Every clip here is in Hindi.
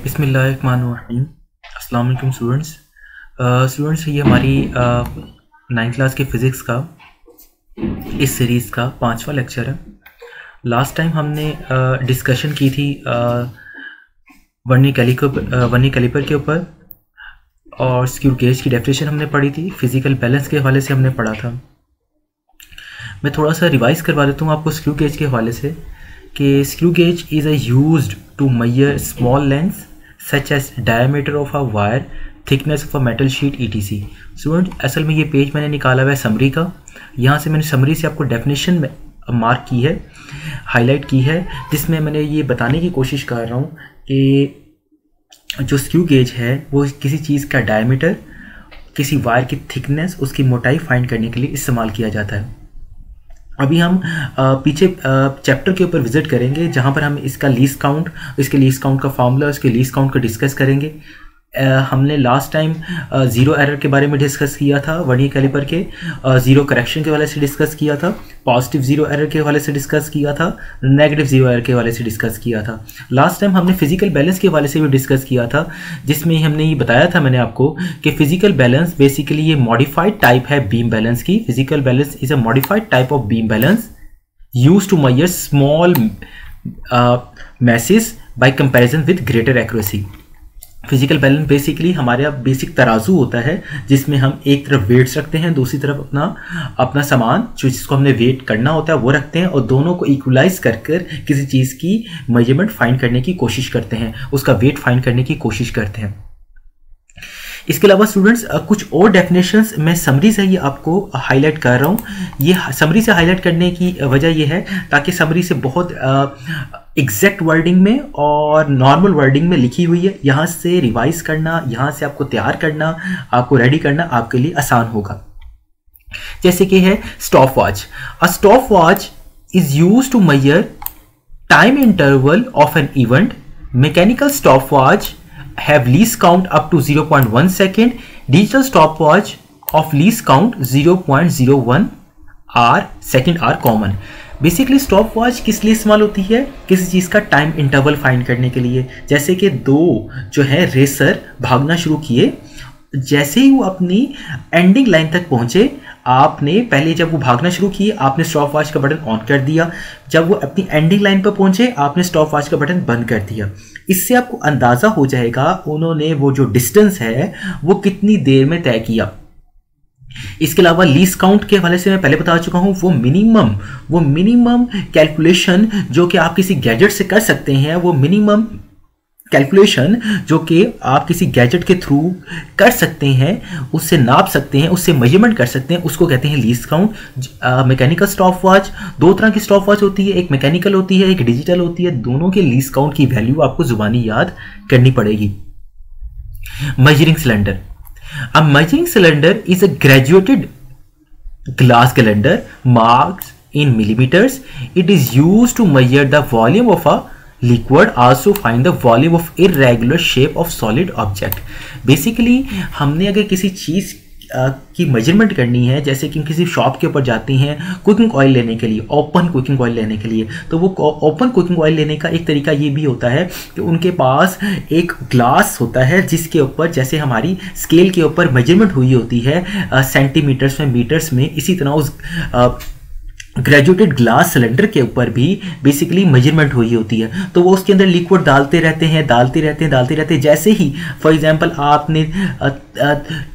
बिस्मिल्लाहिर्रहमानिर्रहीम। अस्सलाम वालेकुम स्टूडेंट्स, ये हमारी 9th क्लास के फ़िज़िक्स का इस सीरीज़ का 5वां लेक्चर है। लास्ट टाइम हमने डिस्कशन की थी वर्नियर कैलिपर के ऊपर और स्क्रू गेज की डेफिनेशन हमने पढ़ी थी, फिज़िकल बैलेंस के हवाले से हमने पढ़ा था। मैं थोड़ा सा रिवाइज़ करवा देता हूँ आपको स्क्रू गेज के हवाले से कि screw gauge is used to measure small lengths such as diameter of a wire, thickness of a metal sheet ETC। Student, असल में ये पेज मैंने निकाला हुआ है समरी का। यहाँ से मैंने समरी से आपको डेफिनेशन में मार्क की है, हाईलाइट की है, जिसमें मैंने ये बताने की कोशिश कर रहा हूँ कि जो स्क्रू गेज है वो किसी चीज़ का डायमीटर, किसी वायर की थिकनेस, उसकी मोटाई फाइंड करने के लिए इस्तेमाल किया जाता है। अभी हम पीछे चैप्टर के ऊपर विजिट करेंगे जहाँ पर हम इसका लीस्ट काउंट, इसके लीस्ट काउंट का फार्मूला, इसके लीस्ट काउंट को डिस्कस करेंगे। हमने लास्ट टाइम ज़ीरो एरर के बारे में डिस्कस किया था, वर्नियर कैलिपर के ज़ीरो करेक्शन के हवाले से डिस्कस किया था, पॉजिटिव ज़ीरो एरर के हवाले से डिस्कस किया था, नेगेटिव ज़ीरो एरर के हवाले से डिस्कस किया था। लास्ट टाइम हमने फिजिकल बैलेंस के हवाले से भी डिस्कस किया था, जिसमें हमने ये बताया था मैंने आपको कि फिजिकल बैलेंस बेसिकली ये मॉडिफाइड टाइप है बीम बैलेंस की। Physical balance is a modified type of beam balance use to measure small masses by comparison with greater accuracy. Physical balance basically हमारे यहाँ बेसिक तराजू होता है जिसमें हम एक तरफ वेट्स रखते हैं, दूसरी तरफ अपना सामान जो जिसको हमने वेट करना होता है वो रखते हैं और दोनों को इक्वलाइज कर किसी चीज़ की मेजरमेंट फाइंड करने की कोशिश करते हैं, उसका वेट फाइंड करने की कोशिश करते हैं। इसके अलावा स्टूडेंट्स कुछ और डेफिनेशंस मैं समरी से ही आपको हाईलाइट कर रहा हूँ। ये समरी से हाईलाइट करने की वजह यह है ताकि समरी से बहुत एग्जैक्ट वर्डिंग में और नॉर्मल वर्डिंग में लिखी हुई है, यहाँ से रिवाइज करना, यहाँ से आपको तैयार करना, आपको रेडी करना आपके लिए आसान होगा। जैसे कि है stopwatch. A stopwatch is use to measure time interval of an event. Mechanical stopwatch have least count up to 0.1 second. Digital stopwatch of least count 0.01 second are common. Basically stop watch किस लिए इस्तेमाल होती है? किसी चीज़ का टाइम इंटरवल फाइंड करने के लिए। जैसे कि दो जो है रेसर भागना शुरू किए, जैसे ही वो अपनी एंडिंग लाइन तक पहुंचे, आपने पहले जब वो भागना शुरू किए आपने स्टॉप वॉच का बटन ऑन कर दिया, जब वो अपनी एंडिंग लाइन पर पहुंचे आपने स्टॉप वॉच का बटन बंद कर दिया। इससे आपको अंदाज़ा हो जाएगा उन्होंने वो जो डिस्टेंस है वो कितनी देर में तय किया। इसके अलावा लीस्ट काउंट के हवाले से मैं पहले बता चुका हूं, वो मिनिमम कैलकुलेशन जो कि आप किसी गैजेट से कर सकते हैं, वो मिनिमम कैलकुलेशन जो कि आप किसी गैजेट के थ्रू कर सकते हैं, उससे नाप सकते हैं, उससे मेजरमेंट कर सकते हैं, उसको कहते हैं least count. Mechanical stop watch, दो तरह की स्टॉप वॉच होती है, एक मैकेनिकल होती है, एक डिजिटल होती है। दोनों के लीस्ट काउंट की वैल्यू आपको जुबानी याद करनी पड़ेगी। Measuring cylinder. A measuring cylinder is a graduated glass cylinder marked in millimeters. It is used to measure the volume of a liquid, also find the volume of irregular shape of solid object. Basically हमने अगर किसी चीज़ की मेजरमेंट करनी है, जैसे कि किसी शॉप के ऊपर जाते हैं कुकिंग ऑयल लेने के लिए, ओपन कुकिंग ऑयल लेने के लिए, तो वो ओपन कुकिंग ऑयल लेने का एक तरीका ये भी होता है कि उनके पास एक ग्लास होता है जिसके ऊपर जैसे हमारी स्केल के ऊपर मेजरमेंट हुई होती है सेंटीमीटर्स में, मीटर्स में, इसी तरह उस ग्रेजुएटेड ग्लास सिलेंडर के ऊपर भी बेसिकली मेजरमेंट हुई होती है। तो वो उसके अंदर लिक्विड डालते रहते हैं। जैसे ही फॉर एग्जांपल आपने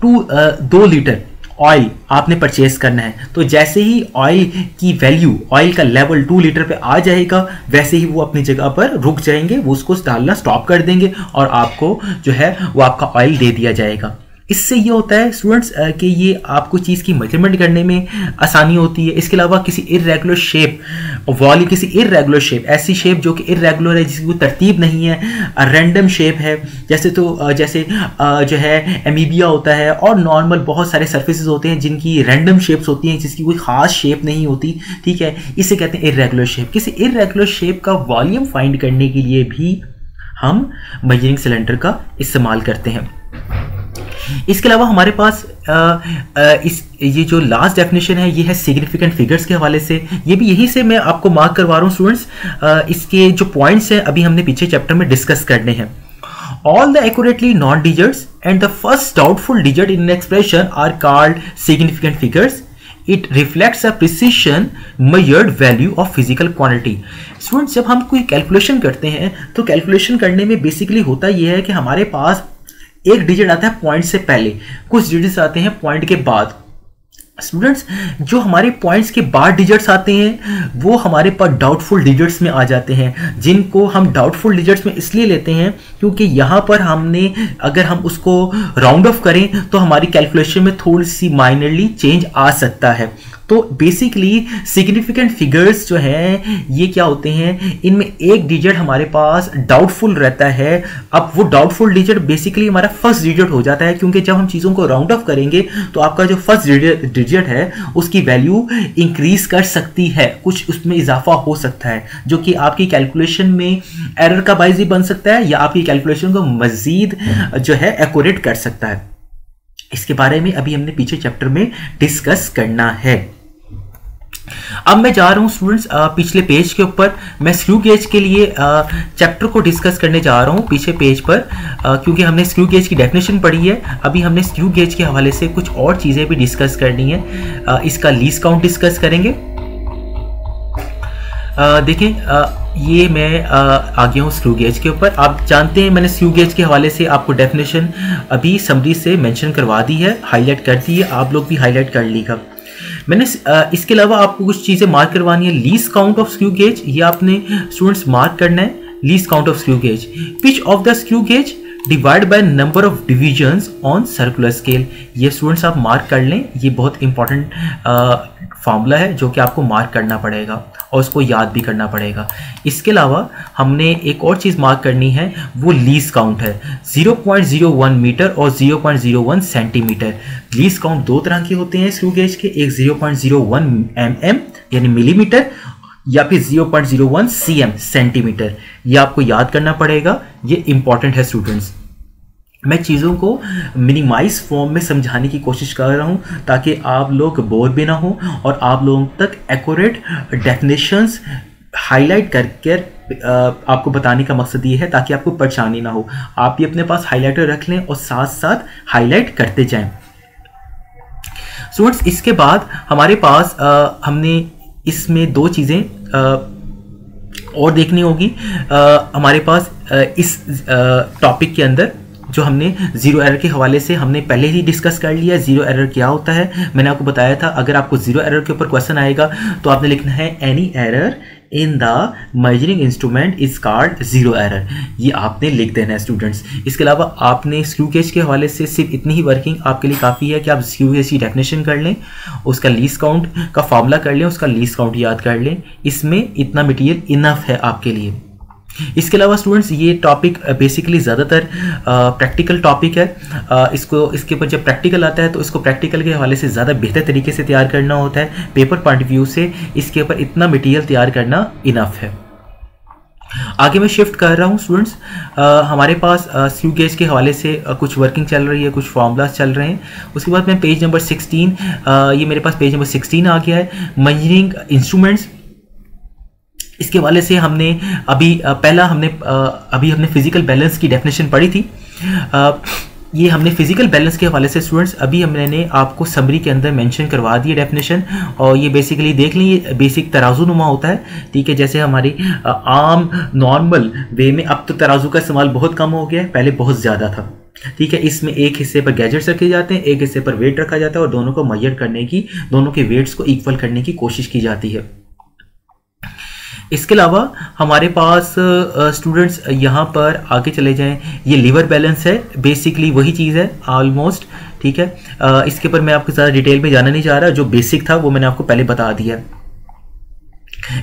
2 लीटर ऑयल आपने परचेज करना है, तो जैसे ही ऑयल की वैल्यू, ऑयल का लेवल 2 लीटर पे आ जाएगा, वैसे ही वो अपनी जगह पर रुक जाएंगे, वो उसको डालना स्टॉप कर देंगे और आपको जो है वो आपका ऑयल दे दिया जाएगा। इससे ये होता है स्टूडेंट्स कि ये आपको चीज़ की मेजरमेंट करने में आसानी होती है। इसके अलावा किसी इर्रेगुलर शेप, वॉल्यूम, किसी इर्रेगुलर शेप, ऐसी शेप जो कि इर्रेगुलर है, जिसकी कोई तरतीब नहीं है, रैंडम शेप है, जैसे जो है एमीबिया होता है और नॉर्मल बहुत सारे सर्फेसेस होते हैं जिनकी रैंडम शेप्स होती हैं, जिसकी कोई ख़ास शेप नहीं होती, ठीक है, इसे कहते हैं इर्रेगुलर शेप। किसी इर्रेगुलर शेप का वॉल्यूम फाइंड करने के लिए भी हम मेजरिंग सिलेंडर का इस्तेमाल करते हैं। इसके अलावा हमारे पास ये जो लास्ट डेफिनेशन है ये है सिग्निफिकेंट फिगर्स के हवाले से। ये भी यहीं से मैं आपको मार्क करवा रहा हूँ स्टूडेंट्स। इसके जो पॉइंट्स हैं अभी हमने पीछे चैप्टर में डिस्कस करने हैं। All the accurately non digits and the first doubtful digit in an expression are called significant figures. It reflects a precision measured value of physical quantity. Students, जब हम कोई कैलकुलेशन करते हैं तो कैलकुलेशन करने में बेसिकली होता यह है कि हमारे पास एक डिजिट आता है पॉइंट से पहले, कुछ डिजिट्स आते हैं पॉइंट के बाद। स्टूडेंट्स, जो हमारे पॉइंट्स के बाद डिजिट्स आते हैं वो हमारे पास डाउटफुल डिजिट्स में आ जाते हैं, जिनको हम डाउटफुल डिजिट्स में इसलिए लेते हैं क्योंकि यहाँ पर हमने अगर हम उसको राउंड ऑफ करें तो हमारी कैलकुलेशन में थोड़ी सी माइनरली चेंज आ सकता है। तो बेसिकली सिग्निफिकेंट फिगर्स जो हैं ये क्या होते हैं, इनमें एक डिजिट हमारे पास डाउटफुल रहता है। अब वो डाउटफुल डिजिट बेसिकली हमारा फर्स्ट डिजिट हो जाता है, क्योंकि जब हम चीज़ों को राउंड ऑफ करेंगे तो आपका जो फर्स्ट डिजिट है उसकी वैल्यू इंक्रीज कर सकती है, कुछ उसमें इजाफा हो सकता है, जो कि आपकी कैलकुलेशन में एरर का बाइस भी बन सकता है या आपकी कैलकुलेशन को मजीद जो है एक्यूरेट कर सकता है। इसके बारे में अभी हमने पीछे चैप्टर में डिस्कस करना है। अब मैं जा रहा हूं स्टूडेंट्स पिछले पेज के ऊपर। मैं स्क्रू गेज के लिए चैप्टर को डिस्कस करने जा रहा हूं पीछे पेज पर, क्योंकि हमने स्क्रू गेज की डेफिनेशन पढ़ी है। अभी हमने स्क्रू गेज के हवाले से कुछ और चीजें भी डिस्कस करनी है। इसका लीस्ट काउंट डिस्कस करेंगे। देखें, ये मैं आ गया हूँ स्क्रू गेज के ऊपर। आप जानते हैं मैंने स्क्रू गेज के हवाले से आपको डेफिनेशन अभी समरी से मेंशन करवा दी है, हाईलाइट कर दी है, आप लोग भी हाईलाइट कर लीजिएगा। मैंने इसके अलावा आपको कुछ चीज़ें मार्क करवानी है। Least count of screw gauge, ये आपने स्टूडेंट्स मार्क करना है। Least count of screw gauge, pitch of the screw gauge divide by number of divisions on circular scale. ये स्टूडेंट्स आप मार्क कर लें, ये बहुत इंपॉर्टेंट फार्मूला है जो कि आपको मार्क करना पड़ेगा और उसको याद भी करना पड़ेगा। इसके अलावा हमने एक और चीज़ मार्क करनी है, वो लीस्ट काउंट है। 0.01 मीटर और 0.01 सेंटीमीटर। लीस्ट काउंट दो तरह के होते हैं स्क्रू गेज के, एक 0.01 mm यानी मिलीमीटर या फिर 0.01 cm सेंटीमीटर। ये आपको याद करना पड़ेगा, ये इंपॉर्टेंट है स्टूडेंट्स। मैं चीज़ों को मिनिमाइज फॉर्म में समझाने की कोशिश कर रहा हूँ ताकि आप लोग बोर भी ना हो और आप लोगों तक एक्यूरेट डेफिनेशंस हाईलाइट करके आपको बताने का मकसद ये है ताकि आपको परेशानी ना हो। आप भी अपने पास हाईलाइटर रख लें और साथ साथ हाईलाइट करते जाएं। स्टूडेंट्स, इसके बाद हमारे पास हमने इसमें दो चीज़ें और देखनी होगी। हमारे पास इस टॉपिक के अंदर जो हमने जीरो एरर के हवाले से हमने पहले ही डिस्कस कर लिया। जीरो एरर क्या होता है मैंने आपको बताया था। अगर आपको जीरो एरर के ऊपर क्वेश्चन आएगा तो आपने लिखना है any error in the measuring instrument is called zero error. ये आपने लिख देना है स्टूडेंट्स। इसके अलावा आपने स्क्रू गेज के हवाले से सिर्फ इतनी ही वर्किंग आपके लिए काफ़ी है कि आप स्क्रू गेज की डेफिनेशन कर लें, उसका लीस्ट काउंट का फार्मूला कर लें, उसका लीस्ट काउंट याद कर लें। इसमें इतना मटीरियल इनफ है आपके लिए। इसके अलावा स्टूडेंट्स, ये टॉपिक बेसिकली ज़्यादातर प्रैक्टिकल टॉपिक है। इसके ऊपर जब प्रैक्टिकल आता है तो इसको प्रैक्टिकल के हवाले से ज़्यादा बेहतर तरीके से तैयार करना होता है। पेपर पॉइंट ऑफ व्यू से इसके ऊपर इतना मटेरियल तैयार करना इनफ है। आगे मैं शिफ्ट कर रहा हूँ स्टूडेंट्स। हमारे पास स्क्रू गेज के हवाले से कुछ वर्किंग चल रही है, कुछ फॉर्मूलाज चल रहे हैं। उसके बाद मैं पेज नंबर 16, ये मेरे पास पेज नंबर 16 आ गया है। मेजरिंग इंस्ट्रूमेंट्स, इसके हवाले से हमने अभी हमने फिजिकल बैलेंस की डेफिनेशन पढ़ी थी। ये हमने फिजिकल बैलेंस के हवाले से स्टूडेंट्स अभी मैंने आपको समरी के अंदर मेंशन करवा दी है डेफिनेशन। और ये बेसिकली देख लें, ये बेसिक तराजू नुमा होता है, ठीक है। जैसे हमारी आम नॉर्मल वे में अब तो तराजू का इस्तेमाल बहुत कम हो गया है, पहले बहुत ज़्यादा था, ठीक है। इसमें एक हिस्से पर गैजेट्स रखे जाते हैं, एक हिस्से पर वेट रखा जाता है और दोनों को मेजर करने की, दोनों के वेट्स को इक्वल करने की कोशिश की जाती है। इसके अलावा हमारे पास स्टूडेंट्स यहाँ पर आगे चले जाएं, ये लीवर बैलेंस है, बेसिकली वही चीज़ है ऑलमोस्ट, ठीक है। इसके ऊपर मैं आपके साथ डिटेल में जाना नहीं चाह रहा, जो बेसिक था वो मैंने आपको पहले बता दिया।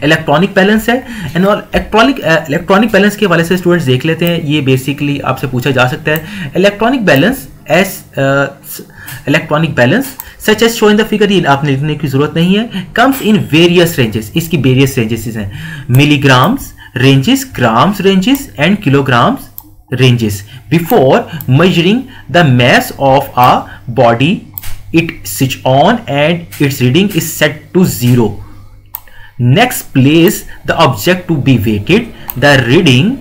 इलेक्ट्रॉनिक बैलेंस है एंड इलेक्ट्रॉनिक बैलेंस के हवाले से स्टूडेंट्स देख लेते हैं। ये बेसिकली आपसे पूछा जा सकता है electronic balance such as show in the figure, ये आपने लिखने की जरूरत नहीं है। कम्स इन वेरियस रेंजेस, इसकी वेरियस रेंजेस हैं, milligrams ranges, grams ranges and kilograms ranges. Before measuring the mass of a body, it switch on and its reading is set to 0. Next, place the object to be weighted. The reading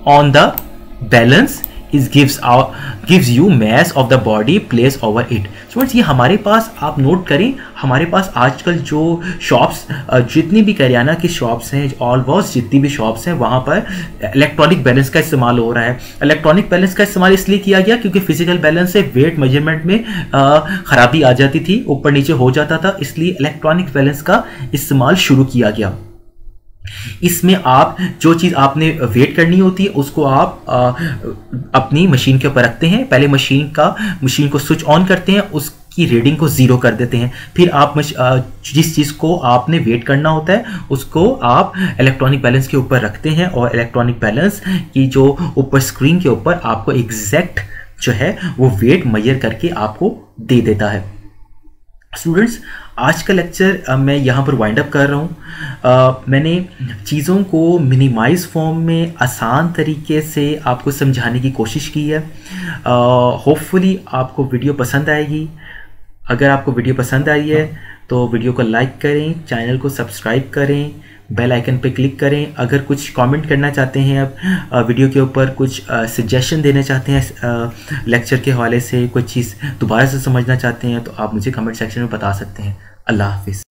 on the balance is gives you mass of the body placed over it. Students, ये हमारे पास आप नोट करें, हमारे पास आजकल जो शॉप्स, जितनी भी करियाना की शॉप्स हैं, ऑलमोस्ट जितनी भी शॉप्स हैं, वहाँ पर इलेक्ट्रॉनिक बैलेंस का इस्तेमाल हो रहा है. इलेक्ट्रॉनिक बैलेंस का इस्तेमाल इसलिए किया गया क्योंकि फिजिकल बैलेंस से वेट मेजरमेंट में खराबी आ जाती थी, ऊपर नीचे हो जाता था, इसलिए इलेक्ट्रॉनिक बैलेंस का इस्तेमाल शुरू किया गया. इसमें आप जो चीज़ आपने वेट करनी होती है उसको आप अपनी मशीन के ऊपर रखते हैं. पहले मशीन को स्विच ऑन करते हैं, उसकी रीडिंग को 0 कर देते हैं. फिर आप जिस चीज़ को आपने वेट करना होता है उसको आप इलेक्ट्रॉनिक बैलेंस के ऊपर रखते हैं और इलेक्ट्रॉनिक बैलेंस की जो ऊपर स्क्रीन के ऊपर आपको एग्जैक्ट जो है वो वेट मेजर करके आपको दे देता है. स्टूडेंट्स, आज का लेक्चर मैं यहाँ पर वाइंड अप कर रहा हूँ. मैंने चीज़ों को मिनिमाइज फॉर्म में आसान तरीके से आपको समझाने की कोशिश की है. होपफुली आपको वीडियो पसंद आएगी. अगर आपको वीडियो पसंद आई है तो वीडियो को लाइक करें, चैनल को सब्सक्राइब करें, बेल आइकन पे क्लिक करें. अगर कुछ कमेंट करना चाहते हैं, आप वीडियो के ऊपर कुछ सजेशन देना चाहते हैं लेक्चर के हवाले से, कोई चीज़ दोबारा से समझना चाहते हैं, तो आप मुझे कमेंट सेक्शन में बता सकते हैं. अल्लाह हाफिज़.